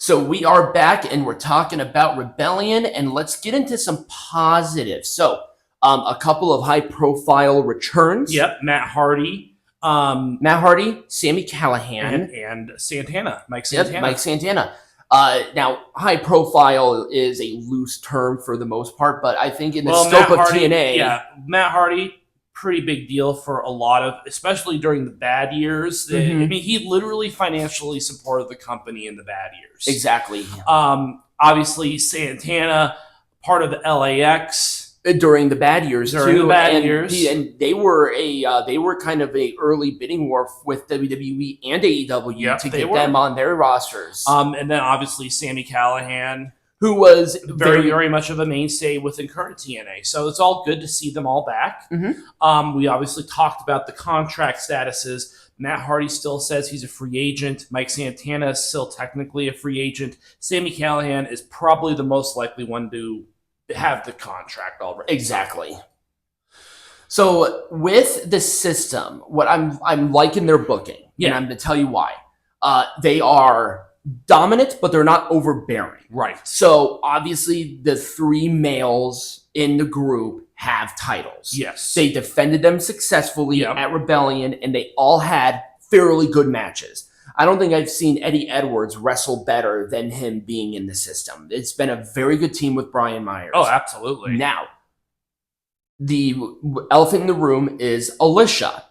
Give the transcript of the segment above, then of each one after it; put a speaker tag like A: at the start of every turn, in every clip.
A: So we are back and we're talking about Rebellion, and let's get into some positives. So a couple of high-profile returns.
B: Yep, Matt Hardy,
A: Sami Callihan,
B: and Santana, Mike Santana.
A: Yep, Mike Santana. Now, high-profile is a loose term for the most part, but I think in the scope of TNA,
B: Matt Hardy, pretty big deal for a lot of, especially during the bad years. I mean, he literally financially supported the company in the bad years.
A: Exactly.
B: Obviously, Santana, part of the LAX
A: during the bad years
B: and
A: they were kind of a early bidding war with WWE and AEW to get them on their rosters.
B: And then obviously Sami Callihan,
A: who was
B: very much of a mainstay within current TNA. So it's all good to see them all back. We obviously talked about the contract statuses. Matt Hardy still says he's a free agent. Mike Santana is still technically a free agent. Sami Callihan is probably the most likely one to have the contract already.
A: Exactly. So with the system, what I'm liking their booking, and I'm going to tell you why. They are dominant, but they're not overbearing.
B: Right.
A: So obviously the three males in the group have titles.
B: Yes.
A: They defended them successfully at Rebellion, and they all had fairly good matches. I don't think I've seen Eddie Edwards wrestle better than him being in the system. It's been a very good team with Brian Myers.
B: Oh, absolutely.
A: Now, the elephant in the room is Alicia,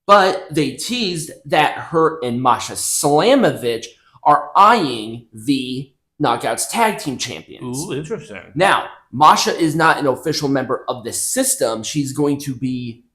A: but they teased that her and Masha Slamovich are eyeing the Knockouts Tag Team Champions.
B: Ooh, interesting.
A: Now, Masha is not an official member of the system. She's going to be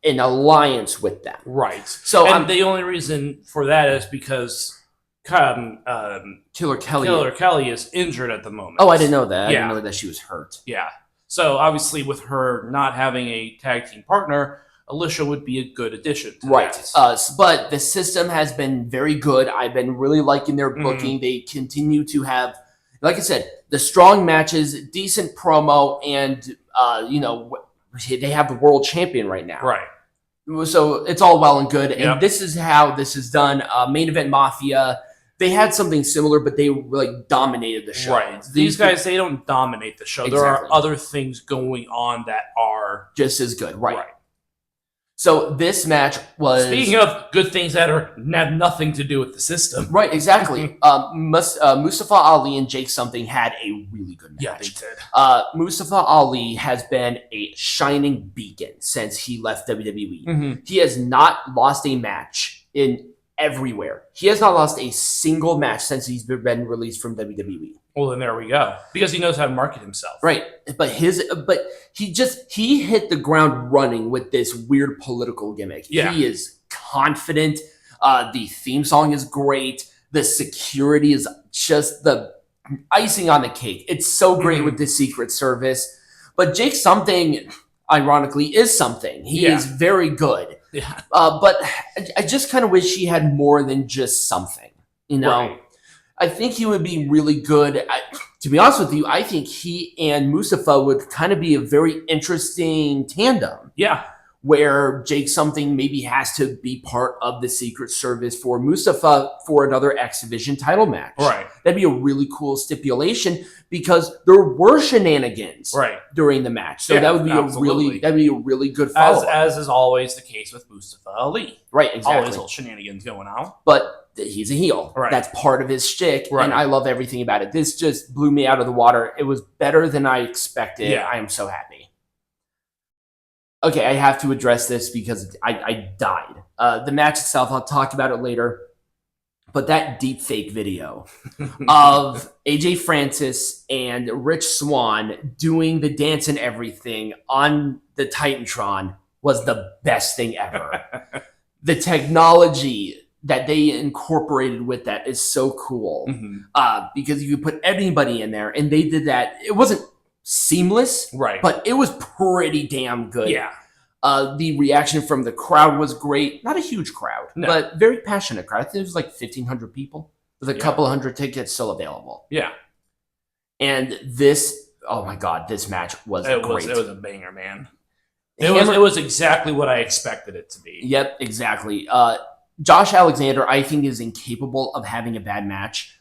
A: in alliance with them.
B: Right.
A: So
B: the only reason for that is because
A: Killer
B: Kelly is injured at the moment.
A: Oh, I didn't know that. I didn't know that she was hurt.
B: Yeah. So obviously with her not having a tag team partner, Alicia would be a good addition to that.
A: But the system has been very good. I've been really liking their booking. They continue to have, like I said, the strong matches, decent promo, and they have the world champion right now.
B: Right.
A: So it's all well and good. And this is how this is done. Main Event Mafia, they had something similar, but they dominated the show.
B: Right. These guys, they don't dominate the show. Exactly. There are other things going on that are
A: just as good. Right. So this match was...
B: Speaking of good things that have nothing to do with the system.
A: Right, exactly. Mustafa Ali and Jake Something had a really good match.
B: Yeah, they did.
A: Mustafa Ali has been a shining beacon since he left WWE. He has not lost a match everywhere. He has not lost a single match since he's been released from WWE.
B: Well, then there we go. Because he knows how to market himself.
A: Right. But he hit the ground running with this weird political gimmick.
B: Yeah.
A: He is confident. The theme song is great. The security is just the icing on the cake. It's so great with the Secret Service. But Jake Something, ironically, is something. He is very good.
B: Yeah.
A: But I just kind of wish he had more than just something.
B: Right.
A: I think he would be really good. To be honest with you, I think he and Mustafa would kind of be a very interesting tandem.
B: Yeah.
A: Where Jake Something maybe has to be part of the Secret Service for Mustafa for another X Division title match.
B: Right.
A: That'd be a really cool stipulation because there were shenanigans during the match. So that would be a really good follow-up.
B: As is always the case with Mustafa Ali.
A: Right, exactly.
B: Always little shenanigans going on.
A: But he's a heel.
B: Right.
A: That's part of his shtick, and I love everything about it. This just blew me out of the water. It was better than I expected.
B: Yeah.
A: I am so happy. Okay, I have to address this because I died. The match itself, I'll talk about it later. But that deep fake video of AJ Francis and Rich Swann doing the dance and everything on the Titantron was the best thing ever. The technology that they incorporated with that is so cool. Because you could put anybody in there, and they did that. It wasn't seamless, but it was pretty damn good.
B: Yeah.
A: The reaction from the crowd was great. Not a huge crowd, but very passionate crowd. I think it was like 1,500 people with a couple of hundred tickets still available.
B: Yeah.
A: And this, oh my God, this match was great.
B: It was a banger, man. It was exactly what I expected it to be.
A: Yep, exactly. Josh Alexander, I think, is incapable of having a bad match.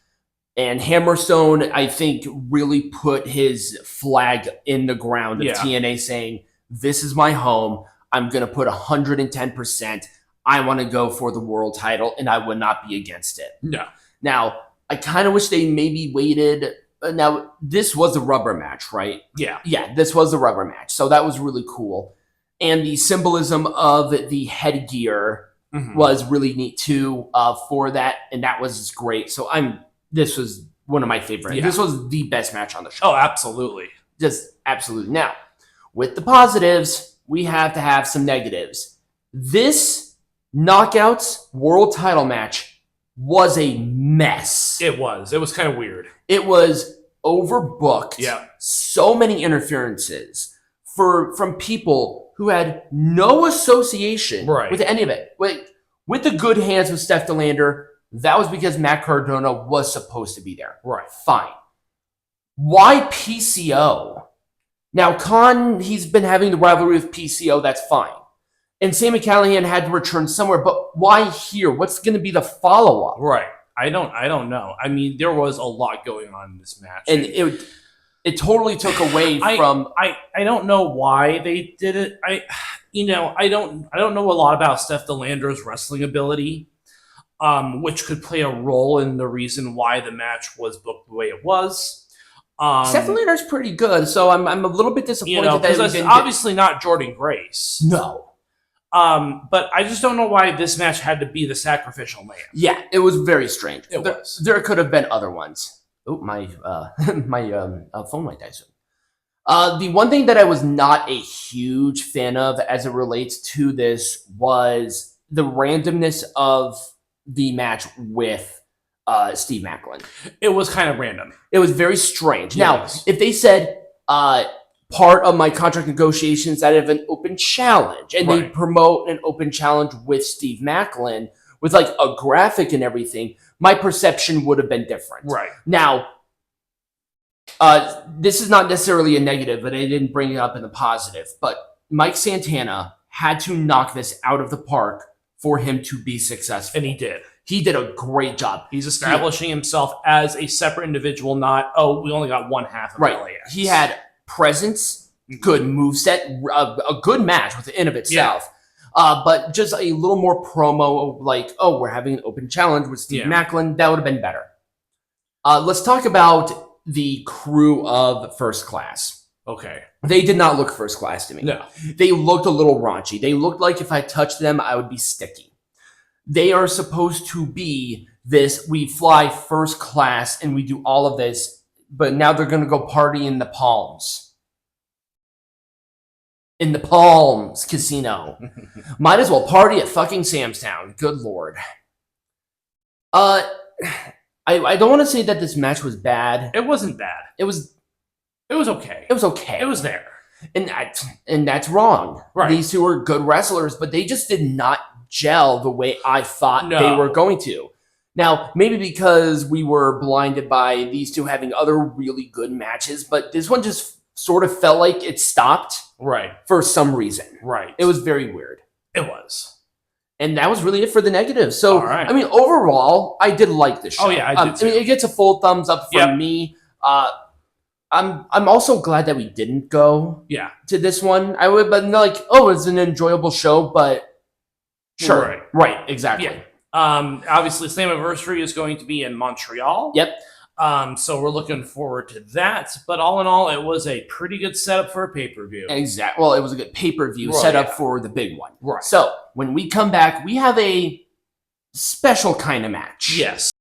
A: And Hammerstone, I think, really put his flag in the ground of TNA saying, this is my home. I'm going to put 110%. I want to go for the world title, and I would not be against it.
B: No.
A: Now, I kind of wish they maybe waited. Now, this was a rubber match, right?
B: Yeah.
A: Yeah, this was a rubber match. So that was really cool. And the symbolism of the headgear was really neat, too, for that. And that was great. So this was one of my favorites. Yeah. This was the best match on the show.
B: Oh, absolutely.
A: Just absolutely. Now, with the positives, we have to have some negatives. This Knockouts World Title match was a mess.
B: It was. It was kind of weird.
A: It was overbooked.
B: Yeah.
A: So many interferences from people who had no association with any of it. With the good hands with Steph DeLander, that was because Matt Cardona was supposed to be there.
B: Right.
A: Fine. Why PCO? Now, Khan, he's been having the rivalry with PCO. That's fine. And Sami Callihan had to return somewhere. But why here? What's going to be the follow-up?
B: Right. I don't know. I mean, there was a lot going on in this match.
A: And it totally took away from...
B: I don't know why they did it. I don't know a lot about Steph DeLander's wrestling ability. Which could play a role in the reason why the match was booked the way it was.
A: Steph DeLander's pretty good, so I'm a little bit disappointed that
B: it's obviously not Jordan Grace.
A: No.
B: But I just don't know why this match had to be the sacrificial lamb.
A: Yeah, it was very strange.
B: Was.
A: There could have been other ones. Oh, my phone might die soon. The one thing that I was not a huge fan of as it relates to this was the randomness of the match with Steve Macklin.
B: It was kind of random.
A: It was very strange. Now, if they said part of my contract negotiations that I have an open challenge, and they promote an open challenge with Steve Macklin with like a graphic and everything, my perception would have been different.
B: Right.
A: Now, this is not necessarily a negative, but I didn't bring it up in the positive. But Mike Santana had to knock this out of the park for him to be successful.
B: And he did.
A: He did a great job.
B: He's establishing himself as a separate individual, not, we only got one half of LAX.
A: He had presence, good moveset, a good match within of itself. Yeah. But just a little more promo, like, we're having an open challenge with Steve Macklin. That would have been better. Let's talk about the crew of First Class.
B: Okay.
A: They did not look first class to me.
B: No.
A: They looked a little raunchy. They looked like if I touched them, I would be sticky. They are supposed to be this, we fly first class and we do all of this, but now they're going to go party in the Palms. In the Palms Casino. Might as well party at fucking Sam's Town. Good Lord. I don't want to say that this match was bad.
B: It wasn't bad. It was okay.
A: It was okay.
B: It was there.
A: And that's wrong.
B: Right.
A: These two are good wrestlers, but they just did not gel the way I thought they were going to. Now, maybe because we were blinded by these two having other really good matches, but this one just sort of felt like it stopped.
B: Right.
A: For some reason.
B: Right.
A: It was very weird.
B: It was.
A: And that was really it for the negatives. So,
B: right.
A: I mean, overall, I did like the show.
B: Oh, yeah, I did too.
A: I mean, it gets a full thumbs up from me. I'm also glad that we didn't go to this one. I would, but like, it's an enjoyable show, but sure. Right, exactly.
B: Yeah. Obviously, Slammiversary is going to be in Montreal.
A: Yep.
B: So we're looking forward to that. But all in all, it was a pretty good setup for a pay-per-view.
A: Exactly. Well, it was a good pay-per-view setup for the big one.
B: Right.
A: So when we come back, we have a special kind of match.
B: Yes.